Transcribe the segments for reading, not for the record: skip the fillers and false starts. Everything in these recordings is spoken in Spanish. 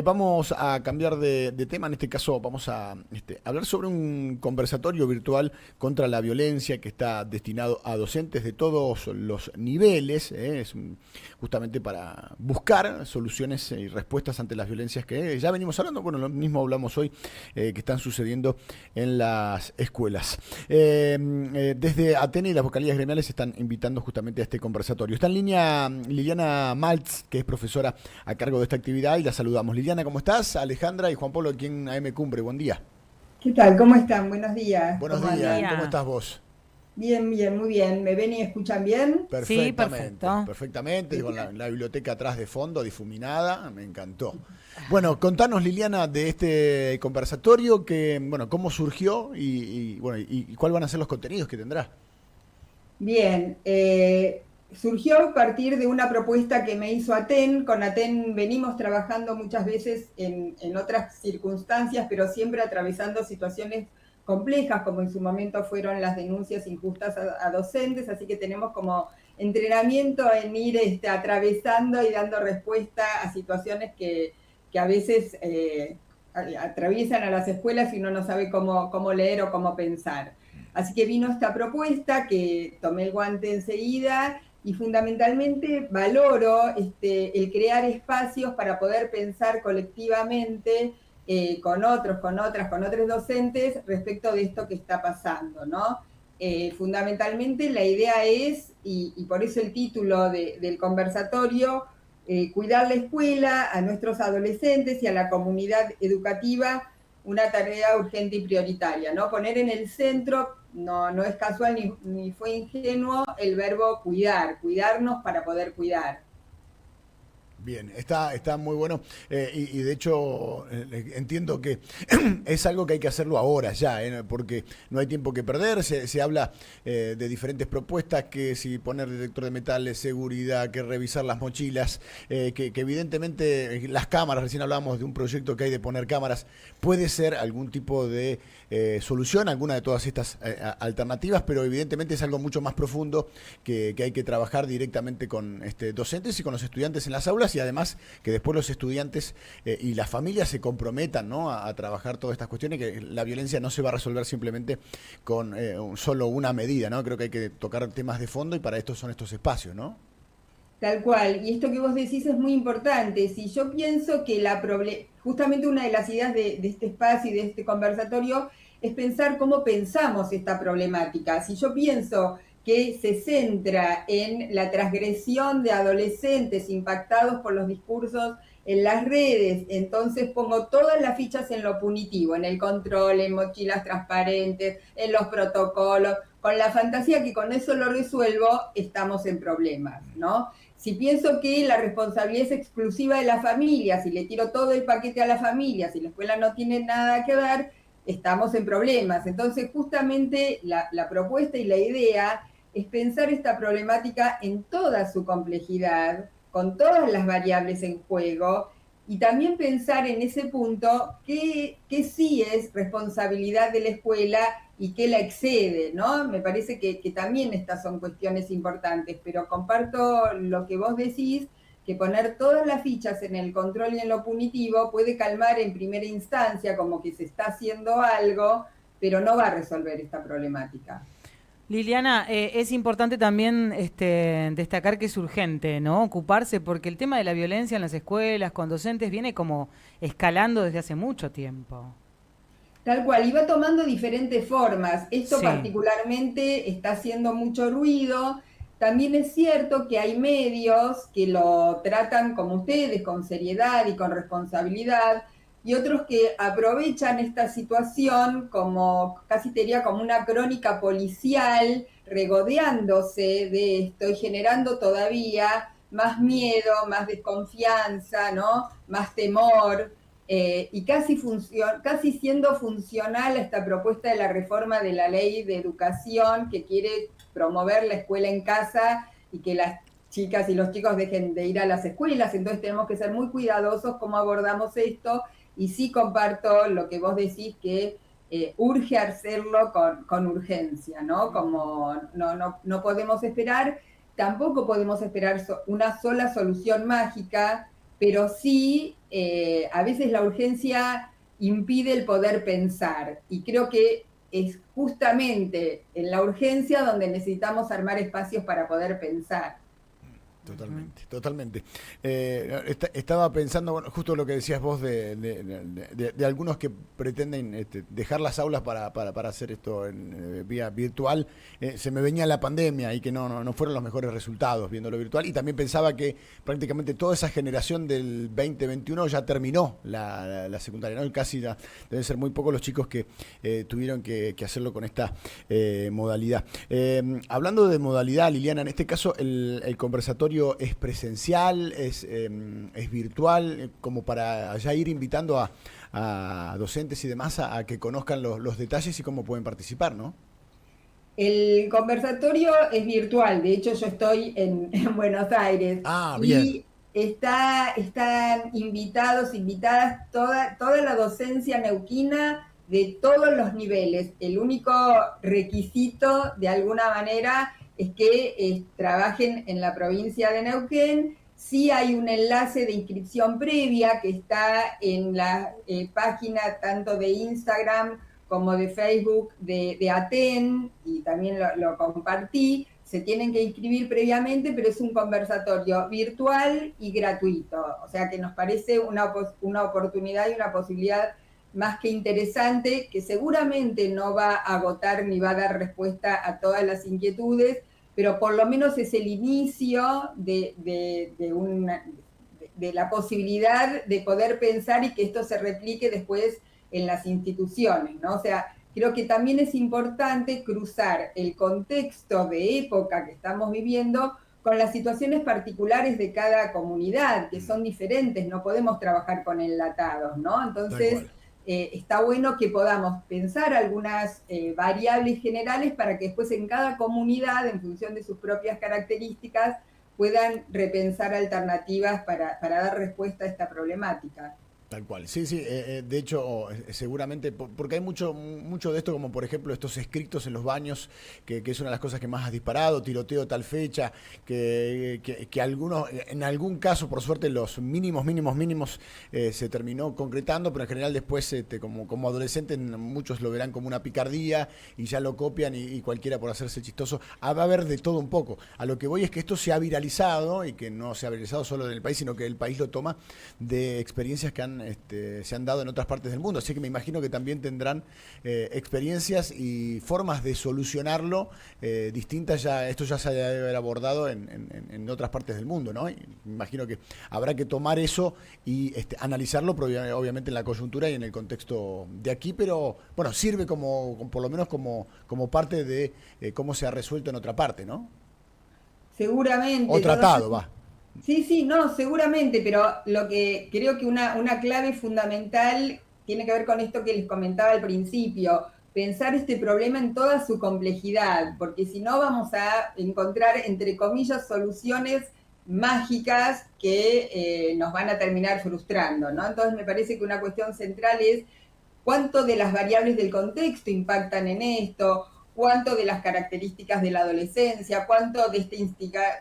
Vamos a cambiar de tema, en este caso vamos a hablar sobre un conversatorio virtual contra la violencia que está destinado a docentes de todos los niveles, justamente para buscar soluciones y respuestas ante las violencias que ya venimos hablando, bueno, lo mismo hablamos hoy, que están sucediendo en las escuelas. Desde Atene y las vocalías gremiales están invitando justamente a este conversatorio. Está en línea Liliana Maltz, que es profesora a cargo de esta actividad, y la saludamos. Liliana, ¿cómo estás? Alejandra y Juan Pablo aquí en AM Cumbre, buen día. ¿Qué tal? ¿Cómo están? Buenos días. Buenos ¿Cómo Buen días, andan? ¿cómo día. estás vos? Bien, bien, muy bien. ¿Me ven y escuchan bien? Sí, Perfectamente, perfecto. perfectamente, con la, Bien. la biblioteca atrás de fondo, difuminada, me encantó. Bueno, contanos, Liliana, de este conversatorio, bueno, cómo surgió bueno, y cuáles van a ser los contenidos que tendrá. Bien. Surgió a partir de una propuesta que me hizo ATEN. Con ATEN venimos trabajando muchas veces en otras circunstancias, pero siempre atravesando situaciones complejas, como en su momento fueron las denuncias injustas a docentes, así que tenemos como entrenamiento en ir atravesando y dando respuesta a situaciones que a veces atraviesan a las escuelas y uno no sabe cómo leer o cómo pensar. Así que vino esta propuesta que tomé el guante enseguida y fundamentalmente valoro el crear espacios para poder pensar colectivamente con otros, con otros docentes respecto de esto que está pasando, ¿no? Fundamentalmente la idea es, y por eso el título del conversatorio, cuidar la escuela, a nuestros adolescentes y a la comunidad educativa, una tarea urgente y prioritaria, ¿no? Poner en el centro, no es casual ni fue ingenuo el verbo cuidar, cuidarnos para poder cuidar. Bien, está muy bueno, y de hecho entiendo que es algo que hay que hacerlo ahora ya, porque no hay tiempo que perder. Se habla de diferentes propuestas, que si poner detector de metales, seguridad, que revisar las mochilas, que evidentemente las cámaras, recién hablábamos de un proyecto que hay de poner cámaras, puede ser algún tipo de solución, alguna de todas estas alternativas, pero evidentemente es algo mucho más profundo que hay que trabajar directamente con docentes y con los estudiantes en las aulas, y además que después los estudiantes y las familias se comprometan, ¿no?, a trabajar todas estas cuestiones, que la violencia no se va a resolver simplemente con solo una medida, ¿no? Creo que hay que tocar temas de fondo, y para esto son estos espacios, ¿no? Tal cual, y esto que vos decís es muy importante. Si yo pienso que justamente una de las ideas de este espacio y de este conversatorio es pensar cómo pensamos esta problemática. Si yo pienso que se centra en la transgresión de adolescentes impactados por los discursos en las redes, entonces pongo todas las fichas en lo punitivo, en el control, en mochilas transparentes, en los protocolos, con la fantasía que con eso lo resuelvo, estamos en problemas, ¿no? Si pienso que la responsabilidad es exclusiva de la familia, si le tiro todo el paquete a la familia, si la escuela no tiene nada que ver, estamos en problemas. Entonces, justamente la propuesta y la idea es pensar esta problemática en toda su complejidad, con todas las variables en juego, y también pensar en ese punto que sí es responsabilidad de la escuela y que la excede, ¿no? Me parece que también estas son cuestiones importantes, pero comparto lo que vos decís, que poner todas las fichas en el control y en lo punitivo puede calmar en primera instancia como que se está haciendo algo, pero no va a resolver esta problemática. Liliana, es importante también destacar que es urgente, ¿no? Ocuparse, porque el tema de la violencia en las escuelas, con docentes, viene como escalando desde hace mucho tiempo. Tal cual, iba tomando diferentes formas. Esto Sí. particularmente está haciendo mucho ruido. También es cierto que hay medios que lo tratan como ustedes, con seriedad y con responsabilidad, y otros que aprovechan esta situación como, casi te diría, como una crónica policial, regodeándose de esto y generando todavía más miedo, más desconfianza, ¿no? Más temor, y casi siendo funcional a esta propuesta de la reforma de la ley de educación que quiere promover la escuela en casa y que las chicas y los chicos dejen de ir a las escuelas. Entonces tenemos que ser muy cuidadosos cómo abordamos esto, y sí comparto lo que vos decís, que urge hacerlo con urgencia, ¿no? Como no podemos esperar, tampoco podemos esperar una sola solución mágica. pero sí, a veces la urgencia impide el poder pensar. Y creo que es justamente en la urgencia donde necesitamos armar espacios para poder pensar. Totalmente, totalmente. Estaba pensando, bueno, justo lo que decías vos de algunos que pretenden dejar las aulas para hacer esto en vía virtual. Se me venía la pandemia y que no fueron los mejores resultados viendo lo virtual. Y también pensaba que prácticamente toda esa generación del 2021 ya terminó la secundaria, ¿no? Casi ya deben ser muy pocos los chicos que tuvieron que hacerlo con esta modalidad. Hablando de modalidad, Liliana, en este caso el conversatorio es presencial, es virtual, como para ya ir invitando a docentes y demás a que conozcan los detalles y cómo pueden participar, ¿no? El conversatorio es virtual, de hecho yo estoy en Buenos Aires. Ah, bien. Y están invitadas toda la docencia neuquina de todos los niveles. El único requisito, de alguna manera, es que trabajen en la provincia de Neuquén. Sí hay un enlace de inscripción previa que está en la página tanto de Instagram como de Facebook de Aten, y también lo compartí. Se tienen que inscribir previamente, pero es un conversatorio virtual y gratuito. O sea que nos parece una oportunidad y una posibilidad más que interesante, que seguramente no va a agotar ni va a dar respuesta a todas las inquietudes, pero por lo menos es el inicio de la posibilidad de poder pensar y que esto se replique después en las instituciones, ¿no? O sea, creo que también es importante cruzar el contexto de época que estamos viviendo con las situaciones particulares de cada comunidad, que son diferentes, no podemos trabajar con enlatados, ¿no? Entonces, está bueno que podamos pensar algunas variables generales para que después en cada comunidad, en función de sus propias características, puedan repensar alternativas para dar respuesta a esta problemática. Tal cual, sí, sí, de hecho, seguramente, porque hay mucho de esto, como por ejemplo estos escritos en los baños, que es una de las cosas que más has disparado, tiroteo tal fecha, que algunos, en algún caso, por suerte, los mínimos se terminó concretando, pero en general después, como adolescente, muchos lo verán como una picardía y ya lo copian y cualquiera por hacerse chistoso. Va a haber de todo un poco. A lo que voy es que esto se ha viralizado, y que no se ha viralizado solo en el país, sino que el país lo toma de experiencias que se han dado en otras partes del mundo, así que me imagino que también tendrán experiencias y formas de solucionarlo distintas. Esto ya se debe haber abordado en otras partes del mundo, ¿no? Y me imagino que habrá que tomar eso y analizarlo, obviamente en la coyuntura y en el contexto de aquí, pero bueno, sirve por lo menos como parte de cómo se ha resuelto en otra parte, ¿no? Seguramente. O tratado, va. Sí, no, seguramente, pero lo que creo que una clave fundamental tiene que ver con esto que les comentaba al principio, pensar este problema en toda su complejidad, porque si no vamos a encontrar, entre comillas, soluciones mágicas que nos van a terminar frustrando, ¿no? Entonces me parece que una cuestión central es cuánto de las variables del contexto impactan en esto, cuánto de las características de la adolescencia, cuánto de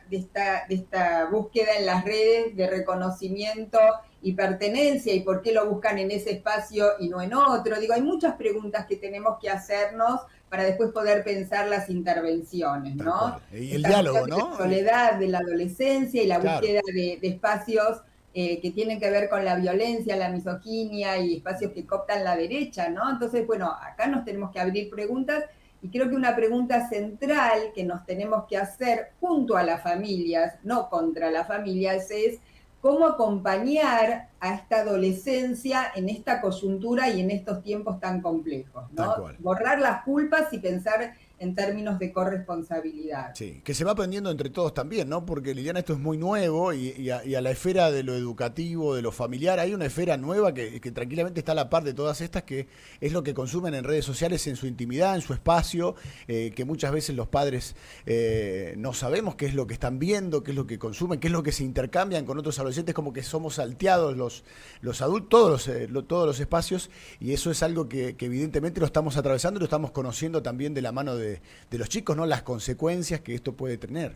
esta búsqueda en las redes de reconocimiento y pertenencia, y por qué lo buscan en ese espacio y no en otro. Digo, hay muchas preguntas que tenemos que hacernos para después poder pensar las intervenciones, ¿no? Y el diálogo, ¿no? La soledad de la adolescencia y la búsqueda de espacios que tienen que ver con la violencia, la misoginia y espacios que cooptan la derecha, ¿no? Entonces, bueno, acá nos tenemos que abrir preguntas. Y creo que una pregunta central que nos tenemos que hacer junto a las familias, no contra las familias, es cómo acompañar a esta adolescencia en esta coyuntura y en estos tiempos tan complejos, ¿no? Borrar las culpas y pensar en términos de corresponsabilidad. Sí, que se va aprendiendo entre todos también, ¿no? Porque, Liliana, esto es muy nuevo y a la esfera de lo educativo, de lo familiar, hay una esfera nueva que tranquilamente está a la par de todas estas, que es lo que consumen en redes sociales, en su intimidad, en su espacio, que muchas veces los padres no sabemos qué es lo que están viendo, qué es lo que consumen, qué es lo que se intercambian con otros adolescentes, como que somos salteados los adultos, todos los espacios, y eso es algo que evidentemente lo estamos atravesando y lo estamos conociendo también de la mano de los chicos, ¿no? Las consecuencias que esto puede tener.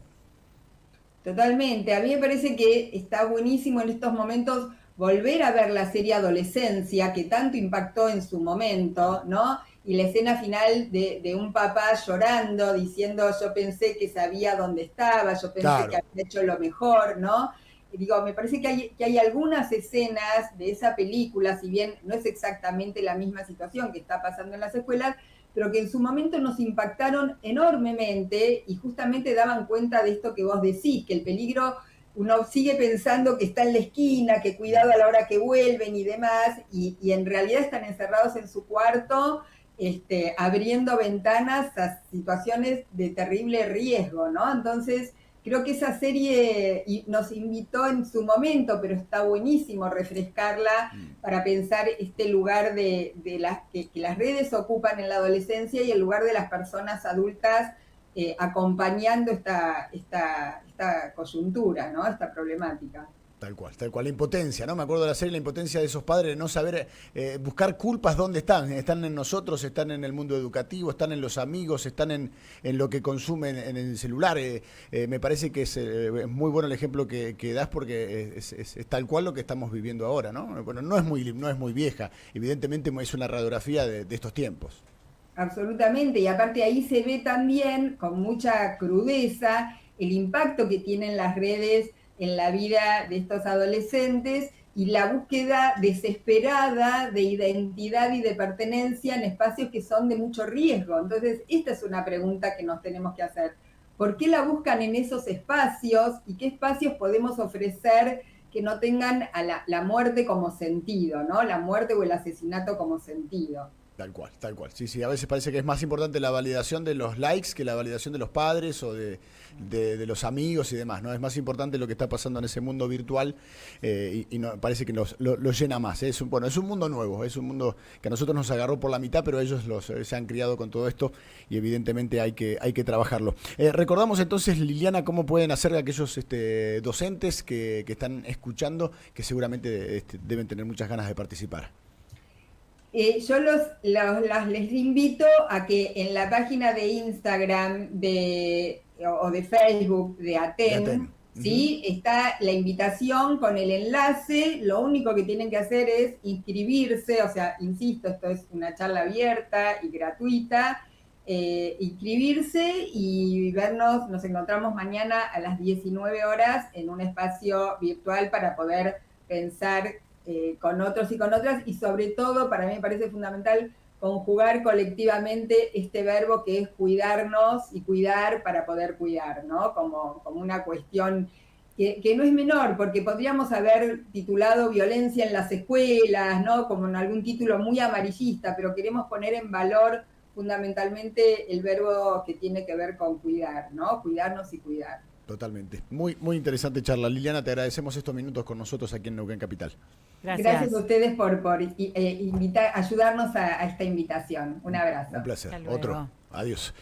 Totalmente. A mí me parece que está buenísimo en estos momentos volver a ver la serie Adolescencia, que tanto impactó en su momento, ¿no? Y la escena final de un papá llorando, diciendo, yo pensé que sabía dónde estaba, yo pensé que Claro. había hecho lo mejor, ¿no? Y digo, me parece que hay algunas escenas de esa película, si bien no es exactamente la misma situación que está pasando en las escuelas, pero que en su momento nos impactaron enormemente y justamente daban cuenta de esto que vos decís, que el peligro uno sigue pensando que está en la esquina, que cuidado a la hora que vuelven y demás, y en realidad están encerrados en su cuarto, abriendo ventanas a situaciones de terrible riesgo, ¿no? Entonces, creo que esa serie nos invitó en su momento, pero está buenísimo refrescarla para pensar este lugar de que las redes ocupan en la adolescencia y el lugar de las personas adultas acompañando esta coyuntura, ¿no? Esta problemática. Tal cual, tal cual. La impotencia, ¿no? Me acuerdo de la serie, la impotencia de esos padres de no saber buscar culpas dónde están. Están en nosotros, están en el mundo educativo, están en los amigos, están en lo que consumen en el celular. Me parece que es muy bueno el ejemplo que das porque es tal cual lo que estamos viviendo ahora, ¿no? Bueno, no es muy vieja. Evidentemente es una radiografía de estos tiempos. Absolutamente, y aparte ahí se ve también con mucha crudeza el impacto que tienen las redes en la vida de estos adolescentes y la búsqueda desesperada de identidad y de pertenencia en espacios que son de mucho riesgo. Entonces, esta es una pregunta que nos tenemos que hacer. ¿Por qué la buscan en esos espacios y qué espacios podemos ofrecer que no tengan a la muerte como sentido, ¿no? La muerte o el asesinato como sentido. Tal cual, tal cual. Sí, sí, a veces parece que es más importante la validación de los likes que la validación de los padres o de los amigos y demás, ¿no? Es más importante lo que está pasando en ese mundo virtual y no, parece que lo llena más. ¿Eh? Bueno, es un mundo nuevo, es un mundo que a nosotros nos agarró por la mitad, pero ellos se han criado con todo esto y evidentemente hay que trabajarlo. Recordamos entonces, Liliana, cómo pueden hacer aquellos docentes que están escuchando, que seguramente deben tener muchas ganas de participar. Yo les invito a que en la página de Instagram o de Facebook de ATEN, ¿sí? Está la invitación con el enlace. Lo único que tienen que hacer es inscribirse, o sea, insisto, esto es una charla abierta y gratuita. Inscribirse y vernos, nos encontramos mañana a las 19 horas en un espacio virtual para poder pensar con otros y con otras, y sobre todo, para mí me parece fundamental conjugar colectivamente este verbo que es cuidarnos y cuidar para poder cuidar, ¿no? Como una cuestión que no es menor, porque podríamos haber titulado violencia en las escuelas, ¿no? Como en algún título muy amarillista, pero queremos poner en valor fundamentalmente el verbo que tiene que ver con cuidar, ¿no? Cuidarnos y cuidar. Totalmente. Muy, muy interesante charla. Liliana, te agradecemos estos minutos con nosotros aquí en Neuquén Capital. Gracias a ustedes por ayudarnos a esta invitación. Un abrazo. Un placer. Otro. Adiós.